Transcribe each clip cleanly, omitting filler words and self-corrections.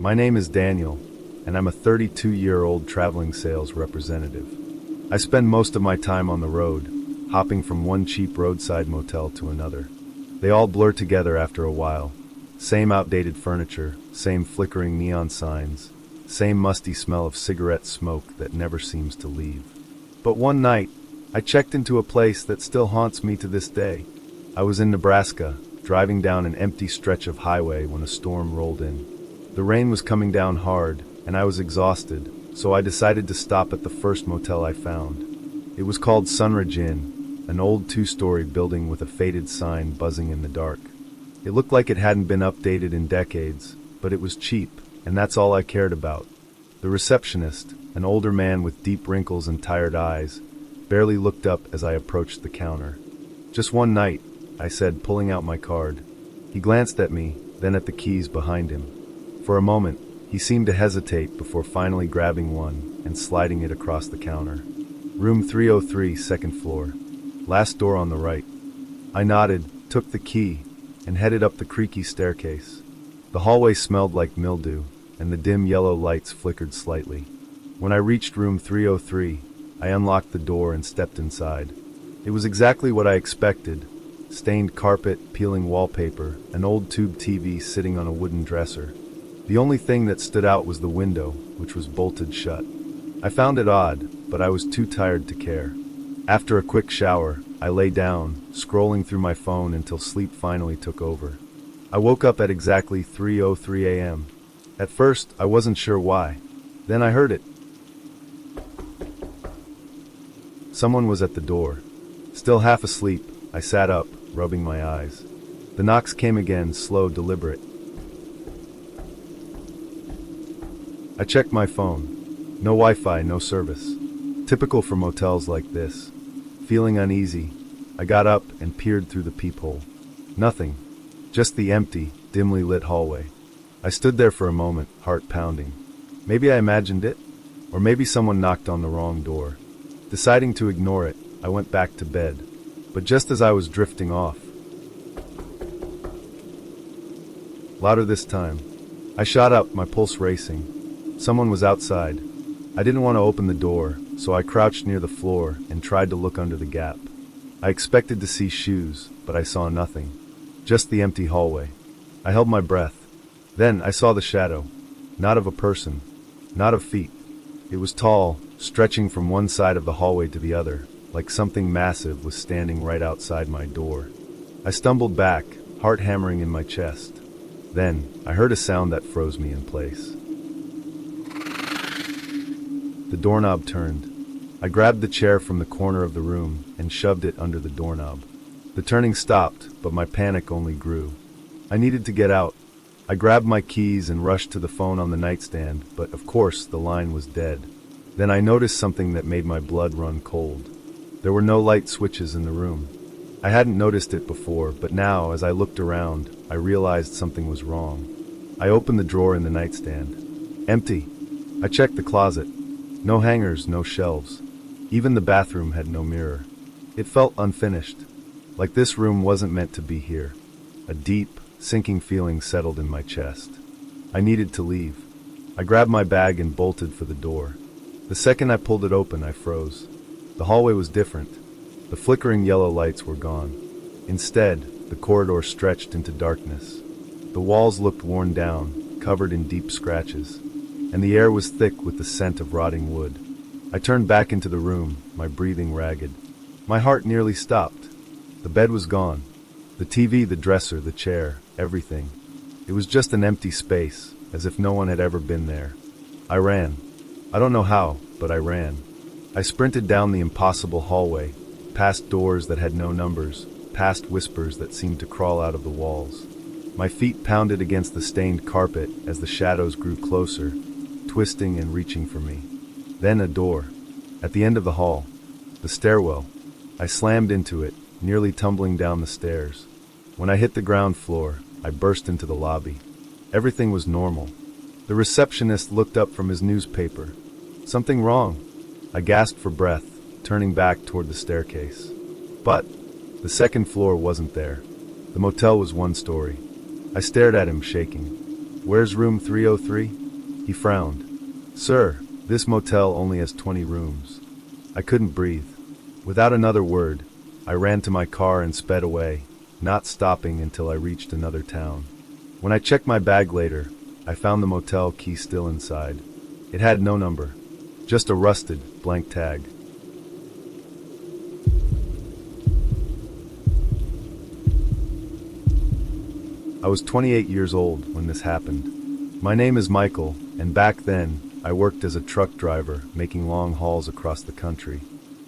My name is Daniel, and I'm a 32-year-old traveling sales representative. I spend most of my time on the road, hopping from one cheap roadside motel to another. They all blur together after a while. Same outdated furniture, same flickering neon signs, same musty smell of cigarette smoke that never seems to leave. But one night, I checked into a place that still haunts me to this day. I was in Nebraska, driving down an empty stretch of highway when a storm rolled in. The rain was coming down hard, and I was exhausted, so I decided to stop at the first motel I found. It was called Sunridge Inn, an old two-story building with a faded sign buzzing in the dark. It looked like it hadn't been updated in decades, but it was cheap, and that's all I cared about. The receptionist, an older man with deep wrinkles and tired eyes, barely looked up as I approached the counter. "Just one night," I said, pulling out my card. He glanced at me, then at the keys behind him. For a moment, he seemed to hesitate before finally grabbing one and sliding it across the counter. "Room 303, second floor. Last door on the right." I nodded, took the key, and headed up the creaky staircase. The hallway smelled like mildew, and the dim yellow lights flickered slightly. When I reached room 303, I unlocked the door and stepped inside. It was exactly what I expected. Stained carpet, peeling wallpaper, an old tube TV sitting on a wooden dresser. The only thing that stood out was the window, which was bolted shut. I found it odd, but I was too tired to care. After a quick shower, I lay down, scrolling through my phone until sleep finally took over. I woke up at exactly 3:03 a.m. At first, I wasn't sure why. Then I heard it. Someone was at the door. Still half asleep, I sat up, rubbing my eyes. The knocks came again, slow, deliberate. I checked my phone. No Wi-Fi, no service. Typical for motels like this. Feeling uneasy, I got up and peered through the peephole. Nothing. Just the empty, dimly lit hallway. I stood there for a moment, heart pounding. Maybe I imagined it, or maybe someone knocked on the wrong door. Deciding to ignore it, I went back to bed. But just as I was drifting off, louder this time, I shot up, my pulse racing. Someone was outside. I didn't want to open the door, so I crouched near the floor and tried to look under the gap. I expected to see shoes, but I saw nothing. Just the empty hallway. I held my breath. Then I saw the shadow. Not of a person. Not of feet. It was tall, stretching from one side of the hallway to the other, like something massive was standing right outside my door. I stumbled back, heart hammering in my chest. Then, I heard a sound that froze me in place. The doorknob turned. I grabbed the chair from the corner of the room and shoved it under the doorknob. The turning stopped, but my panic only grew. I needed to get out. I grabbed my keys and rushed to the phone on the nightstand, but of course the line was dead. Then I noticed something that made my blood run cold. There were no light switches in the room. I hadn't noticed it before, but now, as I looked around, I realized something was wrong. I opened the drawer in the nightstand. Empty. I checked the closet. No hangers, no shelves. Even the bathroom had no mirror. It felt unfinished, like this room wasn't meant to be here. A deep, sinking feeling settled in my chest. I needed to leave. I grabbed my bag and bolted for the door. The second I pulled it open, I froze. The hallway was different. The flickering yellow lights were gone. Instead, the corridor stretched into darkness. The walls looked worn down, covered in deep scratches, and the air was thick with the scent of rotting wood. I turned back into the room, my breathing ragged. My heart nearly stopped. The bed was gone. The TV, the dresser, the chair, everything. It was just an empty space, as if no one had ever been there. I ran. I don't know how, but I ran. I sprinted down the impossible hallway, past doors that had no numbers, past whispers that seemed to crawl out of the walls. My feet pounded against the stained carpet as the shadows grew closer, twisting and reaching for me. Then a door. At the end of the hall. The stairwell. I slammed into it, nearly tumbling down the stairs. When I hit the ground floor, I burst into the lobby. Everything was normal. The receptionist looked up from his newspaper. Something wrong. I gasped for breath, turning back toward the staircase. But the second floor wasn't there. The motel was one story. I stared at him, shaking. "Where's room 303? He frowned. "Sir, this motel only has 20 rooms." I couldn't breathe. Without another word, I ran to my car and sped away, not stopping until I reached another town. When I checked my bag later, I found the motel key still inside. It had no number, just a rusted, blank tag. I was 28 years old when this happened. My name is Michael, and back then, I worked as a truck driver, making long hauls across the country.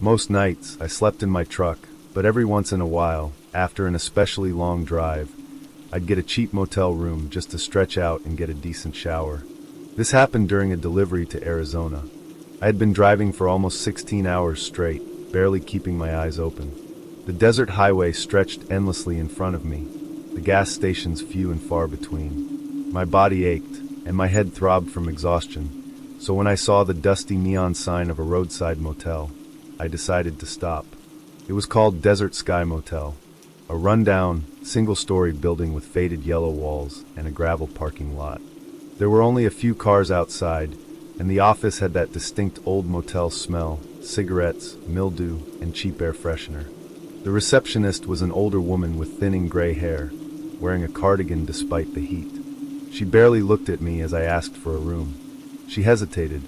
Most nights, I slept in my truck, but every once in a while, after an especially long drive, I'd get a cheap motel room just to stretch out and get a decent shower. This happened during a delivery to Arizona. I had been driving for almost 16 hours straight, barely keeping my eyes open. The desert highway stretched endlessly in front of me, the gas stations few and far between. My body ached, and my head throbbed from exhaustion, so when I saw the dusty neon sign of a roadside motel, I decided to stop. It was called Desert Sky Motel, a rundown, single-story building with faded yellow walls and a gravel parking lot. There were only a few cars outside, and the office had that distinct old motel smell, cigarettes, mildew, and cheap air freshener. The receptionist was an older woman with thinning gray hair, wearing a cardigan despite the heat. She barely looked at me as I asked for a room. She hesitated.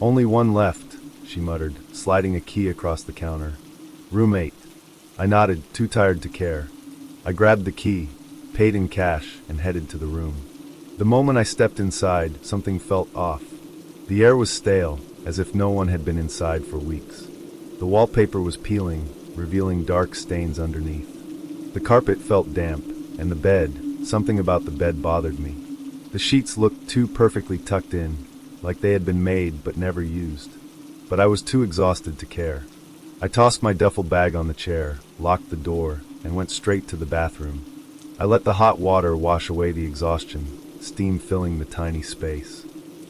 "Only one left," she muttered, sliding a key across the counter. "Room 8. I nodded, too tired to care. I grabbed the key, paid in cash, and headed to the room. The moment I stepped inside, something felt off. The air was stale, as if no one had been inside for weeks. The wallpaper was peeling, revealing dark stains underneath. The carpet felt damp, and the bed, something about the bed bothered me. The sheets looked too perfectly tucked in, like they had been made but never used. But I was too exhausted to care. I tossed my duffel bag on the chair, locked the door, and went straight to the bathroom. I let the hot water wash away the exhaustion, steam filling the tiny space.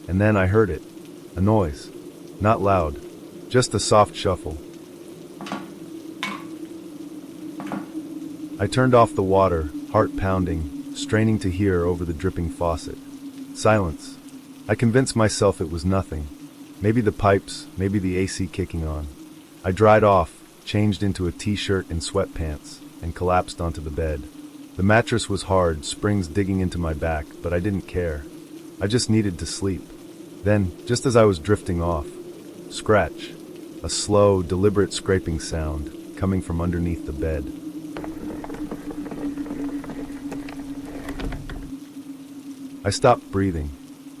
And then I heard it. A noise. Not loud, just a soft shuffle. I turned off the water, heart pounding, straining to hear over the dripping faucet. Silence. I convinced myself it was nothing. Maybe the pipes, maybe the AC kicking on. I dried off, changed into a t-shirt and sweatpants, and collapsed onto the bed. The mattress was hard, springs digging into my back, but I didn't care. I just needed to sleep. Then, just as I was drifting off, scratch. A slow, deliberate scraping sound, coming from underneath the bed. I stopped breathing.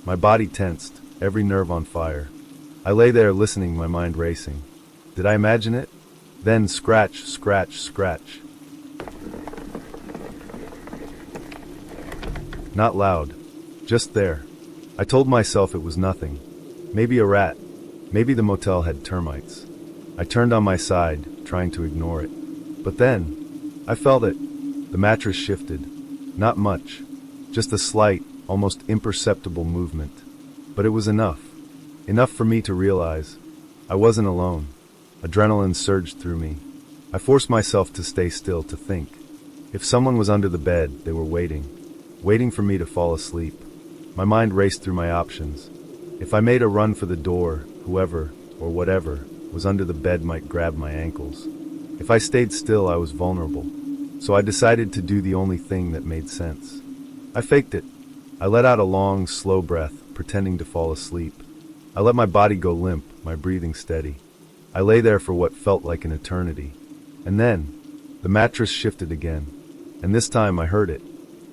My body tensed, every nerve on fire. I lay there listening, my mind racing. Did I imagine it? Then scratch, scratch, scratch. Not loud. Just there. I told myself it was nothing. Maybe a rat. Maybe the motel had termites. I turned on my side, trying to ignore it. But then, I felt it. The mattress shifted. Not much. Just a slight, almost imperceptible movement. But it was enough. Enough for me to realize I wasn't alone. Adrenaline surged through me. I forced myself to stay still, to think. If someone was under the bed, they were waiting for me to fall asleep. My mind raced through my options. If I made a run for the door, whoever, or whatever, was under the bed might grab my ankles. If I stayed still, I was vulnerable. So I decided to do the only thing that made sense. I faked it. I let out a long, slow breath, pretending to fall asleep. I let my body go limp, my breathing steady. I lay there for what felt like an eternity. And then, the mattress shifted again. And this time I heard it.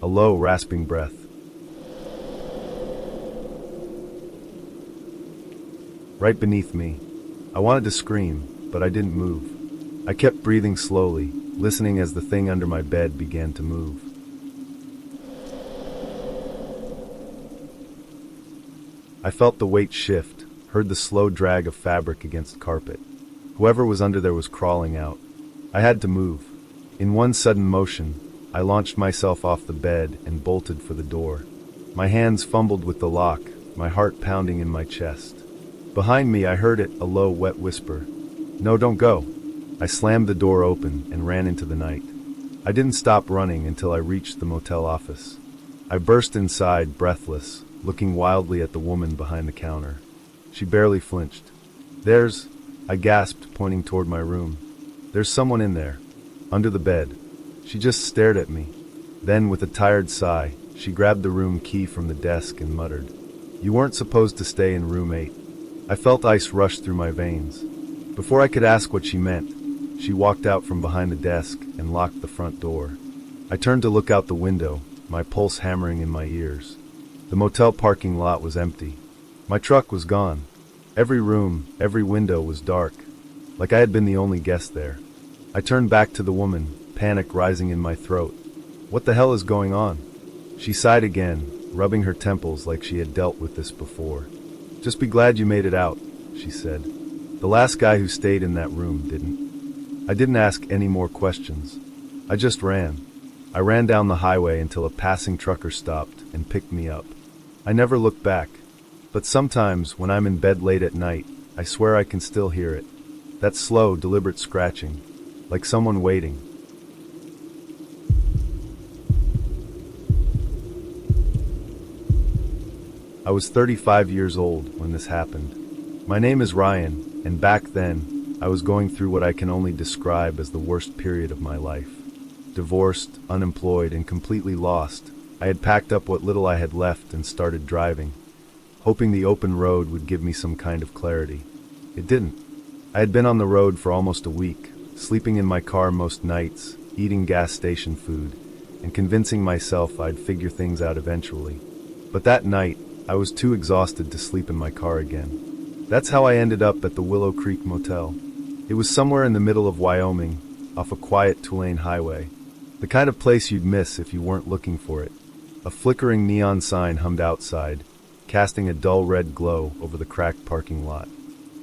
A low, rasping breath. Right beneath me. I wanted to scream, but I didn't move. I kept breathing slowly, listening as the thing under my bed began to move. I felt the weight shift, heard the slow drag of fabric against carpet. Whoever was under there was crawling out. I had to move. In one sudden motion, I launched myself off the bed and bolted for the door. My hands fumbled with the lock, my heart pounding in my chest. Behind me I heard it, a low, wet whisper. "No, don't go." I slammed the door open and ran into the night. I didn't stop running until I reached the motel office. I burst inside, breathless, looking wildly at the woman behind the counter. She barely flinched. I gasped, pointing toward my room. There's someone in there, under the bed. She just stared at me. Then, with a tired sigh, she grabbed the room key from the desk and muttered, "You weren't supposed to stay in room 8. I felt ice rush through my veins. Before I could ask what she meant, she walked out from behind the desk and locked the front door. I turned to look out the window, my pulse hammering in my ears. The motel parking lot was empty. My truck was gone. Every room, every window was dark, like I had been the only guest there. I turned back to the woman, panic rising in my throat. "What the hell is going on?" She sighed again, rubbing her temples like she had dealt with this before. "Just be glad you made it out," she said. "The last guy who stayed in that room didn't." I didn't ask any more questions. I just ran. I ran down the highway until a passing trucker stopped and picked me up. I never looked back. But sometimes, when I'm in bed late at night, I swear I can still hear it. That slow, deliberate scratching, like someone waiting. I was 35 years old when this happened. My name is Ryan, and back then, I was going through what I can only describe as the worst period of my life. Divorced, unemployed, and completely lost, I had packed up what little I had left and started driving, hoping the open road would give me some kind of clarity. It didn't. I had been on the road for almost a week, sleeping in my car most nights, eating gas station food, and convincing myself I'd figure things out eventually. But that night, I was too exhausted to sleep in my car again. That's how I ended up at the Willow Creek Motel. It was somewhere in the middle of Wyoming, off a quiet two-lane highway. The kind of place you'd miss if you weren't looking for it. A flickering neon sign hummed outside, casting a dull red glow over the cracked parking lot.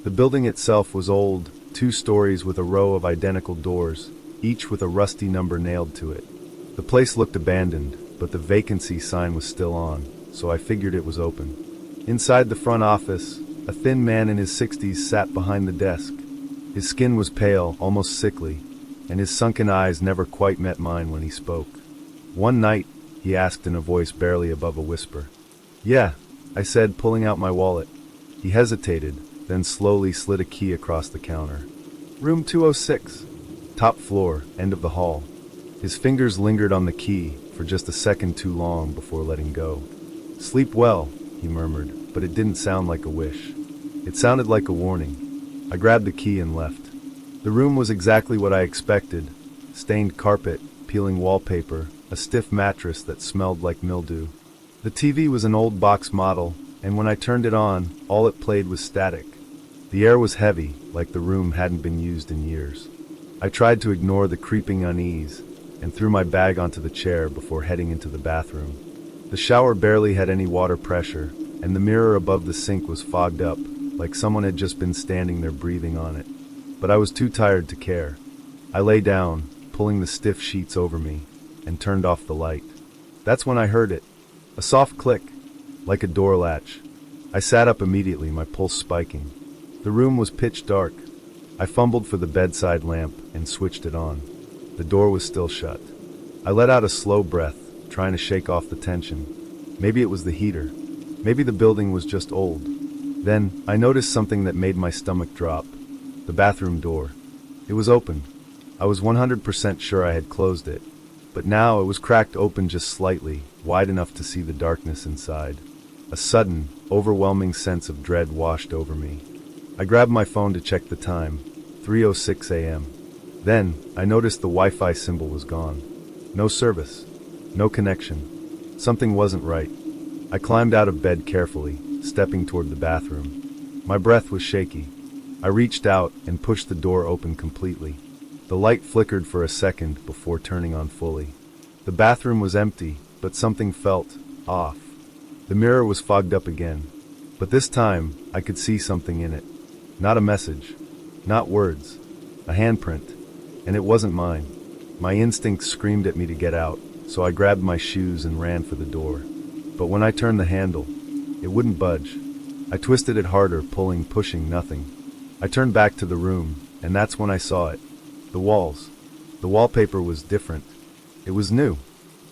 The building itself was old, 2 stories with a row of identical doors, each with a rusty number nailed to it. The place looked abandoned, but the vacancy sign was still on, so I figured it was open. Inside the front office, a thin man in his 60s sat behind the desk. His skin was pale, almost sickly, and his sunken eyes never quite met mine when he spoke. "One night?" he asked in a voice barely above a whisper. "Yeah," I said, pulling out my wallet. He hesitated, then slowly slid a key across the counter. "Room 206. Top floor, end of the hall." His fingers lingered on the key for just a second too long before letting go. "Sleep well," he murmured, but it didn't sound like a wish. It sounded like a warning. I grabbed the key and left. The room was exactly what I expected. Stained carpet, peeling wallpaper, a stiff mattress that smelled like mildew. The TV was an old box model, and when I turned it on, all it played was static. The air was heavy, like the room hadn't been used in years. I tried to ignore the creeping unease, and threw my bag onto the chair before heading into the bathroom. The shower barely had any water pressure, and the mirror above the sink was fogged up, like someone had just been standing there breathing on it. But I was too tired to care. I lay down, pulling the stiff sheets over me, and turned off the light. That's when I heard it. A soft click, like a door latch. I sat up immediately, my pulse spiking. The room was pitch dark. I fumbled for the bedside lamp and switched it on. The door was still shut. I let out a slow breath, trying to shake off the tension. Maybe it was the heater. Maybe the building was just old. Then, I noticed something that made my stomach drop. The bathroom door. It was open. I was 100% sure I had closed it. But now it was cracked open just slightly, wide enough to see the darkness inside. A sudden, overwhelming sense of dread washed over me. I grabbed my phone to check the time. 3:06 a.m. Then, I noticed the Wi-Fi symbol was gone. No service. No connection. Something wasn't right. I climbed out of bed carefully, stepping toward the bathroom. My breath was shaky. I reached out and pushed the door open completely. The light flickered for a second before turning on fully. The bathroom was empty, but something felt off. The mirror was fogged up again, but this time I could see something in it. Not a message, not words, a handprint, and it wasn't mine. My instincts screamed at me to get out, so I grabbed my shoes and ran for the door. But when I turned the handle, it wouldn't budge. I twisted it harder, pulling, pushing, nothing. I turned back to the room, and that's when I saw it. The walls. The wallpaper was different. It was new.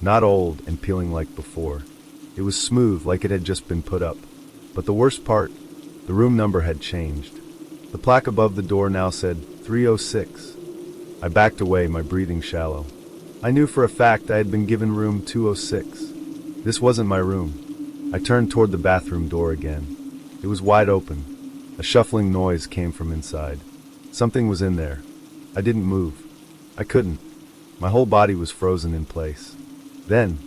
Not old and peeling like before. It was smooth, like it had just been put up. But the worst part, the room number had changed. The plaque above the door now said 306. I backed away, my breathing shallow. I knew for a fact I had been given room 206. This wasn't my room. I turned toward the bathroom door again. It was wide open. A shuffling noise came from inside. Something was in there. I didn't move. I couldn't. My whole body was frozen in place. Then,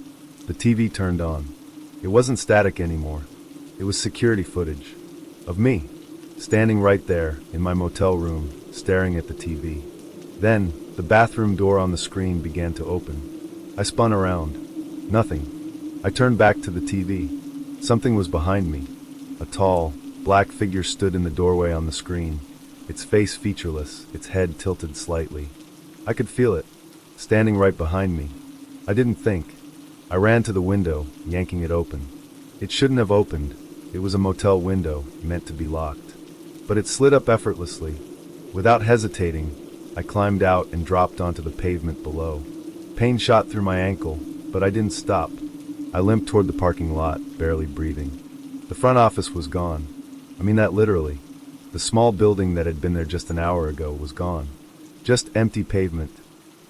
the TV turned on. It wasn't static anymore. It was security footage. Of me, standing right there in my motel room, staring at the TV. Then, the bathroom door on the screen began to open. I spun around. Nothing. I turned back to the TV. Something was behind me. A tall, black figure stood in the doorway on the screen, its face featureless, its head tilted slightly. I could feel it, standing right behind me. I didn't think. I ran to the window, yanking it open. It shouldn't have opened. It was a motel window, meant to be locked. But it slid up effortlessly. Without hesitating, I climbed out and dropped onto the pavement below. Pain shot through my ankle, but I didn't stop. I limped toward the parking lot, barely breathing. The front office was gone. I mean that literally. The small building that had been there just an hour ago was gone. Just empty pavement.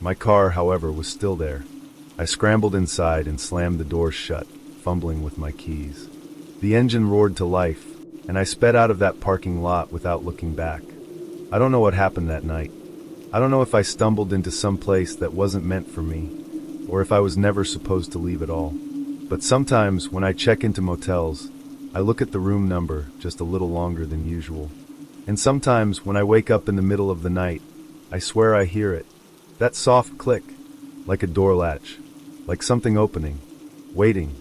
My car, however, was still there. I scrambled inside and slammed the doors shut, fumbling with my keys. The engine roared to life, and I sped out of that parking lot without looking back. I don't know what happened that night. I don't know if I stumbled into some place that wasn't meant for me, or if I was never supposed to leave at all. But sometimes, when I check into motels, I look at the room number just a little longer than usual. And sometimes, when I wake up in the middle of the night, I swear I hear it. That soft click, like a door latch, like something opening, waiting,